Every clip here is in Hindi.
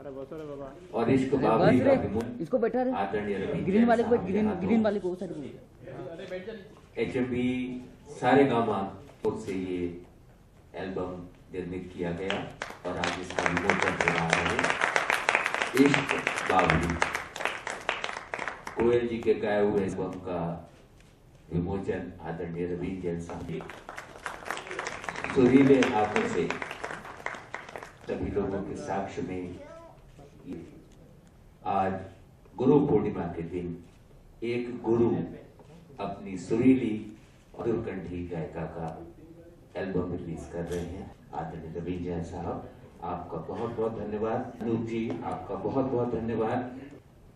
और इश्क बाबरी का इसको बैठा रहे आदरणीय ग्रीन वाले को ग्रीन वाले को HMV सारे गामा से ये एल्बम निर्मित किया गया और आज इसका विमोचन हो रहा है। इश्क बाबरी कोयल जी के गाए हुए एल्बम का विमोचन आदरणीय रवीन जैन साहब सुरीले हाथों से सभी लोगों के साक्ष्य में आज गुरु पूर्णिमा के दिन एक गुरु अपनी सुरीली और दुर्कंठी गायिका का एल्बम रिलीज कर रहे हैं। आदरणीय रवीन जैन साहब आपका बहुत बहुत धन्यवाद। अनूप जी आपका बहुत बहुत धन्यवाद।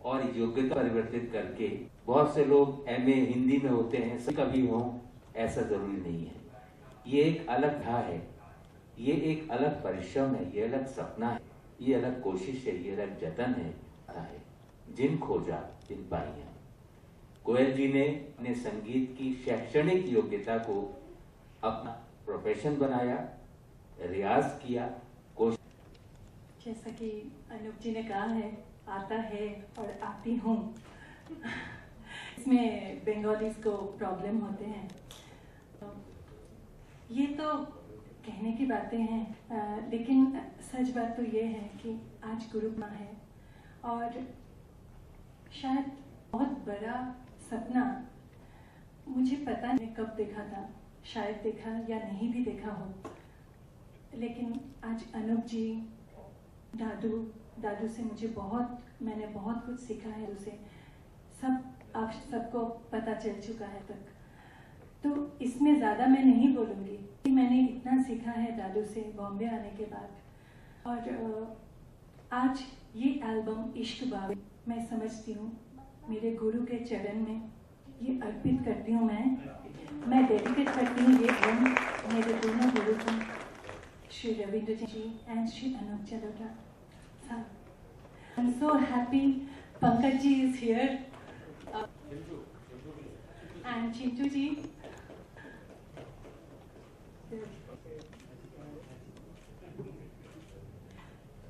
और योग्यता परिवर्तित करके बहुत से लोग MA हिंदी में होते हैं, कभी हो ऐसा जरूरी नहीं है। ये एक अलग था है, ये एक अलग परिश्रम है, ये अलग सपना है, ये अलग कोशिश है, ये अलग जतन है। जिन खोजा जिन पाइया। कोयल जी ने अपने संगीत की शैक्षणिक योग्यता को अपना प्रोफेशन बनाया, रियाज किया, कोशिश। जैसा कि अनूप जी ने कहा है, आता है और आती हूँ। इसमें बंगालीज को प्रॉब्लम होते हैं। ये तो कहने की बातें हैं, लेकिन सच बात तो ये है कि आज गुरु माँ है और शायद बहुत बड़ा सपना मुझे पता नहीं कब देखा था, शायद देखा या नहीं भी देखा हो, लेकिन आज अनूप जी दादू से मैंने बहुत कुछ सीखा है। उसे आप सबको पता चल चुका है तक, तो इसमें ज़्यादा मैं नहीं बोलूँगी कि मैंने इतना सीखा है दादू से बॉम्बे आने के बाद। और आज ये एल्बम इश्क बाबरी मैं समझती हूँ मेरे गुरु के चरण में ये अर्पित करती हूँ। मैं डेडिकेट करती हूँ ये एल्बम मेरे दोनों गुरु को, श्री रविंद्र जी एंड श्री अनूप जलोटा साहब। I am so happy Pankaj ji is here and Chintu ji.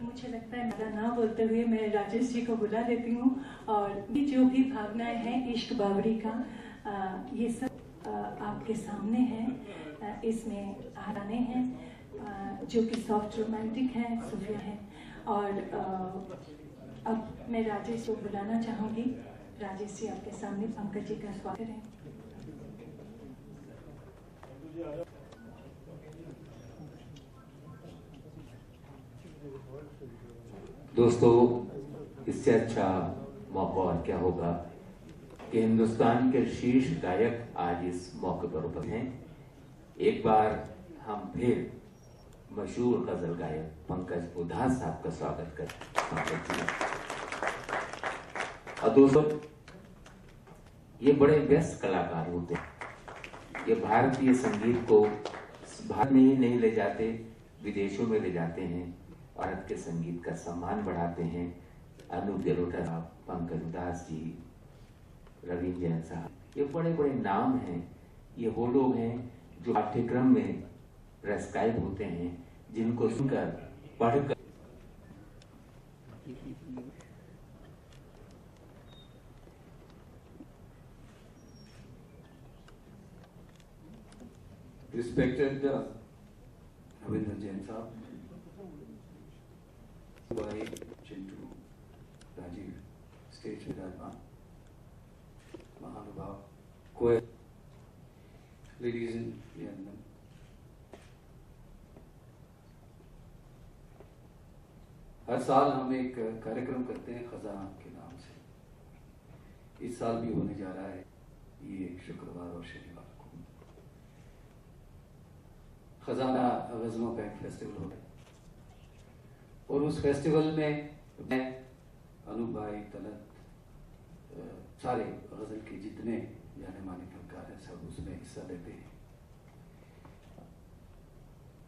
मुझे लगता है मेरा ना बोलते हुए मैं राजेश जी को बुला देती हूँ और जो भी भावनाएं हैं इश्क बाबरी का ये सब आपके सामने है। इसमें गाने हैं जो कि सॉफ्ट रोमांटिक है, सूफिया है। और अब मैं राजेश को बुलाना चाहूँगी। राजेश जी आपके सामने पंकज जी का स्वागत है। दोस्तों, इससे अच्छा मौका और क्या होगा कि हिंदुस्तान के शीर्ष गायक आज इस मौके पर उपस्थित हैं। एक बार हम फिर मशहूर गजल गायक पंकज उधास साहब का स्वागत करते हैं। और दोस्तों, ये बड़े व्यस्त कलाकार होते हैं। ये भारतीय संगीत को भारत में ही नहीं ले जाते, विदेशों में ले जाते हैं, भारत के संगीत का सम्मान बढ़ाते हैं। अनूप जलोटा साहब, पंकज उधास जी, रवीन जैन साहब, ये बड़े बड़े नाम हैं। ये वो लोग हैं जो पाठ्यक्रम में प्रेस्क्राइब होते हैं, जिनको सुनकर पढ़कर Respected Ravindra Jain साहब, भाई चिंटू, राजीव, स्टेज विराजमान, महानुभाव, कोयल, लेडीज एंड जेंटलमैन, हर साल हम एक कार्यक्रम करते हैं खजाना के नाम से। इस साल भी होने जा रहा है ये शुक्रवार और शनिवार को। खजाना गजलों का एक फेस्टिवल हो रहा है और उस फेस्टिवल में मैं, अनूप भाई, तलत, सारे गजल के जितने जाने माने फनकार हैं सब उसमें हिस्सा लेते हैं।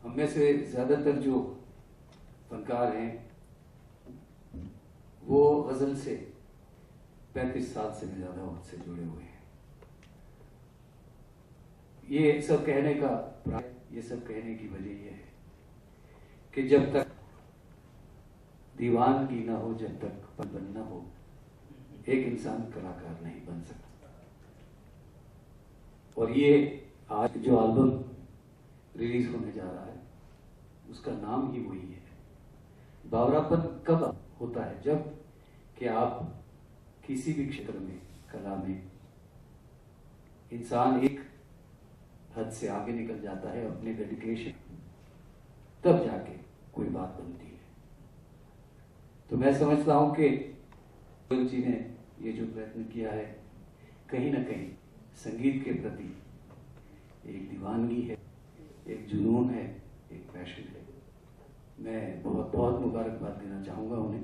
हम में से ज्यादातर जो फनकार हैं वो गजल से 35 साल से भी ज्यादा वक्त से जुड़े हुए हैं। ये सब कहने का ये सब कहने की वजह यह है कि जब तक दीवानगी ना हो जब तक पन न हो, एक इंसान कलाकार नहीं बन सकता। और ये आज जो एल्बम रिलीज होने जा रहा है उसका नाम ही वही है। बावरापन कब होता है? जब कि आप किसी भी क्षेत्र में, कला में, इंसान एक हद से आगे निकल जाता है अपने डेडिकेशन, तब जाके कोई बात बनती है। तो मैं समझता हूं कि कोयल जी ने ये जो प्रयत्न किया है, कहीं ना कहीं संगीत के प्रति एक दीवानगी है, एक जुनून है, एक पैशन है। मैं बहुत बहुत मुबारकबाद देना चाहूँगा उन्हें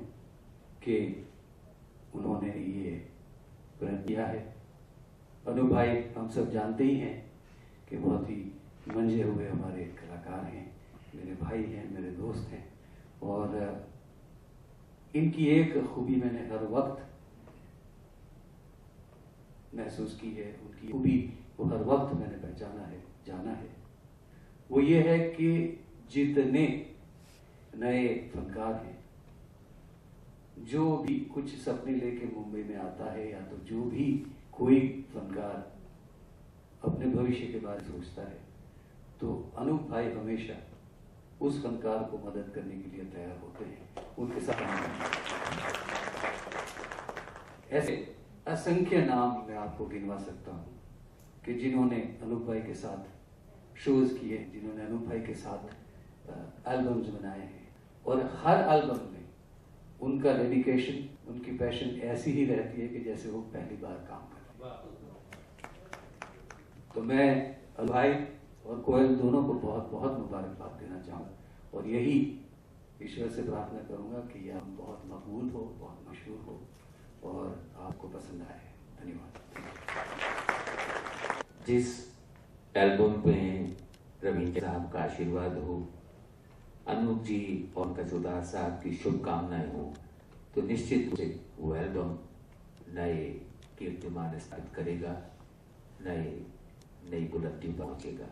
कि उन्होंने ये प्रयत्न किया है। अनु भाई हम सब जानते ही हैं कि बहुत ही मंझे हुए हमारे कलाकार हैं, मेरे भाई हैं, मेरे दोस्त हैं, और इनकी एक खूबी मैंने हर वक्त महसूस की है, उनकी खूबी वो हर वक्त मैंने पहचाना है, जाना है। वो ये है कि जितने नए फनकार हैं, जो भी कुछ सपने लेके मुंबई में आता है, या तो जो भी कोई फनकार अपने भविष्य के बारे में सोचता है, तो अनूप भाई हमेशा उस फनकार को मदद करने के लिए तैयार होते हैं, उनके साथ ऐसे असंख्य नाम मैं आपको गिनवा सकता हूं कि जिन्होंने अनूप भाई के साथ शोज किए, जिन्होंने अनूप भाई के साथ एल्बम्स बनाए हैं, और हर एल्बम में उनका डेडिकेशन, उनकी पैशन ऐसी ही रहती है कि जैसे वो पहली बार काम कर रहे हैं। तो मैं अनूप भाई और कोयल दोनों को बहुत बहुत मुबारकबाद देना चाहूँ, और यही ईश्वर से प्रार्थना करूंगा कि यह बहुत मकबूल हो, बहुत मशहूर हो और आपको पसंद आए। धन्यवाद। जिस एल्बम पे रविंद्र साहब का आशीर्वाद हो, अनूप जी और कसुदार साहब की शुभकामनाएं हो, तो निश्चित रूप से वो एल्बम नए कीर्तिमान स्थापित करेगा, नई बुलंदी पहुंचेगा।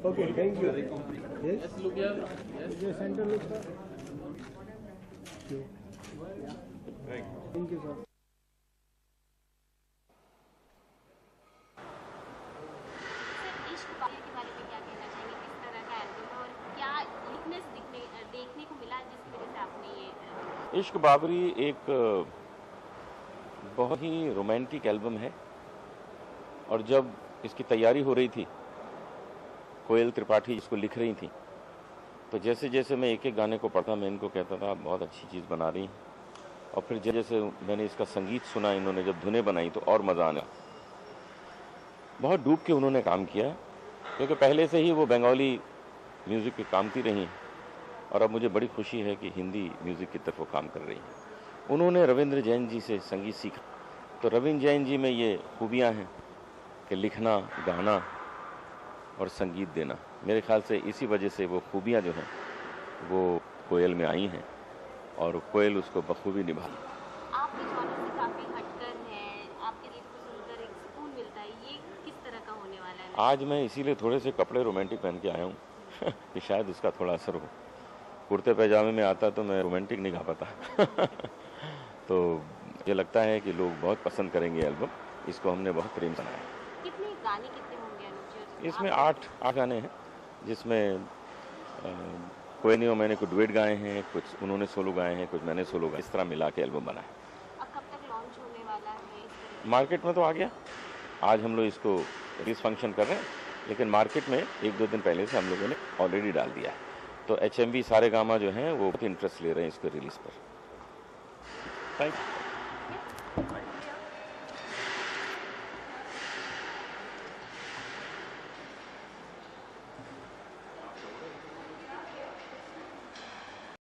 Okay, thank you. Yes, look here. Yes, center look, sir. Thank you, sir. इश्क बाबरी के बारे में क्या कहना चाहेंगे? किस तरह का एल्बम है और क्या लिखनेस देखने को मिला जिसकी वजह से आपने ये? इश्क बाबरी एक बहुत ही रोमांटिक एल्बम है, और जब इसकी तैयारी हो रही थी, कोयल त्रिपाठी इसको लिख रही थी, तो जैसे जैसे मैं एक एक गाने को पढ़ता, मैं इनको कहता था बहुत अच्छी चीज़ बना रही हैं। और फिर जैसे मैंने इसका संगीत सुना, इन्होंने जब धुनें बनाई तो और मज़ा आना। बहुत डूब के उन्होंने काम किया, क्योंकि पहले से ही वो बंगाली म्यूज़िक पे कामती रही, और अब मुझे बड़ी खुशी है कि हिंदी म्यूज़िक की तरफ वो काम कर रही हैं। उन्होंने रविंद्र जैन जी से संगीत सीखा, तो रविंद्र जैन जी में ये खूबियाँ हैं कि लिखना, गाना और संगीत देना। मेरे ख्याल से इसी वजह से वो खूबियाँ जो हैं वो कोयल में आई हैं, और कोयल उसको बखूबी निभा। आपके जॉनर से काफ़ी हटकर है, आपके गीत को सुनकर एक सुकून मिलता है, ये किस तरह का होने वाला है? आज मैं इसीलिए थोड़े से कपड़े रोमांटिक पहन के आया हूँ कि शायद उसका थोड़ा असर हो। कुर्ते पैजामे में आता तो मैं रोमांटिक नहीं गा पाता तो मुझे लगता है कि लोग बहुत पसंद करेंगे एल्बम। इसको हमने बहुत प्रेम से बनाया। कितने गाने कितने होंगे अनुज जी? इसमें 8 गाने हैं, जिसमें कोई और मैंने कुछ डुएट गाए हैं, कुछ उन्होंने सोलो गाए हैं, कुछ मैंने सोलो गाए, इस तरह मिला के एल्बम बना है। अब कब तक लॉन्च होने वाला है? मार्केट में तो आ गया, आज हम लोग इसको रिलीज फंक्शन कर रहे हैं, लेकिन मार्केट में 1-2 दिन पहले से हम लोगों ने ऑलरेडी डाल दिया है। तो HMV सारेगामा जो हैं वो बहुत इंटरेस्ट ले रहे हैं इसको रिलीज पर। Thank you.